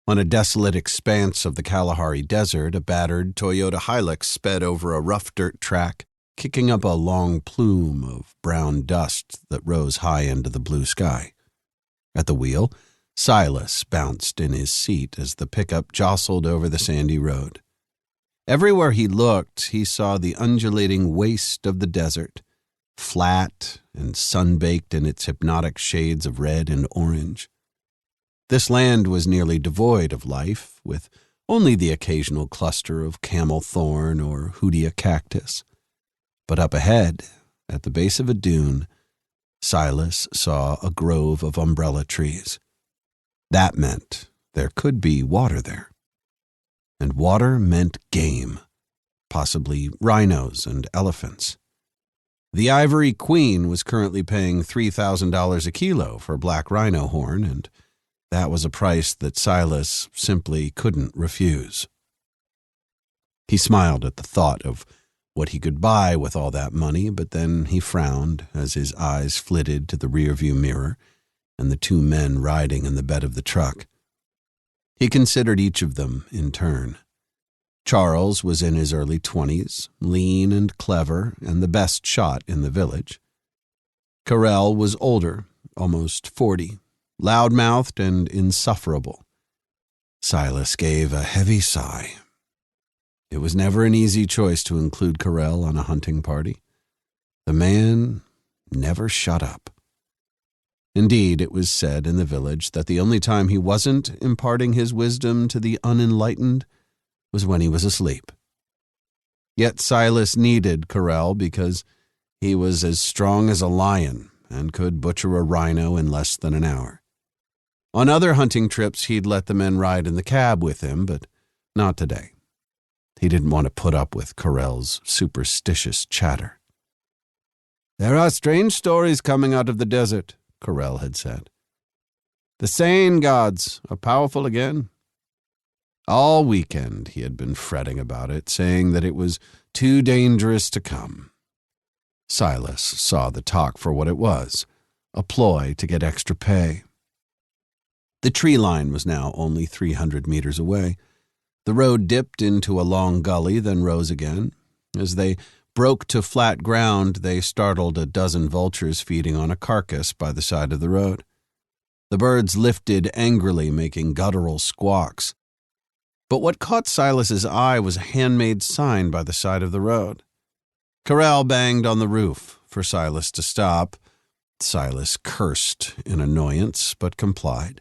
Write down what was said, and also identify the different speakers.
Speaker 1: On a desolate expanse of the Kalahari Desert, a battered Toyota Hilux sped over a rough dirt track, kicking up a long plume of brown dust that rose high into the blue sky. At the wheel, Silas bounced in his seat as the pickup jostled over the sandy road. Everywhere he looked, he saw the undulating waste of the desert, flat and sun-baked in its hypnotic shades of red and orange. This land was nearly devoid of life, with only the occasional cluster of camel thorn or hoodia cactus. But up ahead, at the base of a dune, Silas saw a grove of umbrella trees. That meant there could be water there. And water meant game, possibly rhinos and elephants. The Ivory Queen was currently paying $3,000 a kilo for black rhino horn, and that was a price that Silas simply couldn't refuse. He smiled at the thought of what he could buy with all that money, but then he frowned as his eyes flitted to the rearview mirror and the two men riding in the bed of the truck. He considered each of them in turn. Charles was in his early 20s, lean and clever, and the best shot in the village. Carell was older, almost 40, loud-mouthed and insufferable. Silas gave a heavy sigh. It was never an easy choice to include Carell on a hunting party. The man never shut up. Indeed, it was said in the village that the only time he wasn't imparting his wisdom to the unenlightened was when he was asleep. Yet Silas needed Carell because he was as strong as a lion and could butcher a rhino in less than an hour. On other hunting trips, he'd let the men ride in the cab with him, but not today. He didn't want to put up with Carell's superstitious chatter. "There are strange stories coming out of the desert," Carell had said. "The sane gods are powerful again." All weekend he had been fretting about it, saying that it was too dangerous to come. Silas saw the talk for what it was, a ploy to get extra pay. The tree line was now only 300 meters away. The road dipped into a long gully, then rose again. As they broke to flat ground, they startled a dozen vultures feeding on a carcass by the side of the road. The birds lifted angrily, making guttural squawks. But what caught Silas's eye was a handmade sign by the side of the road. Carell banged on the roof for Silas to stop. Silas cursed in annoyance, but complied.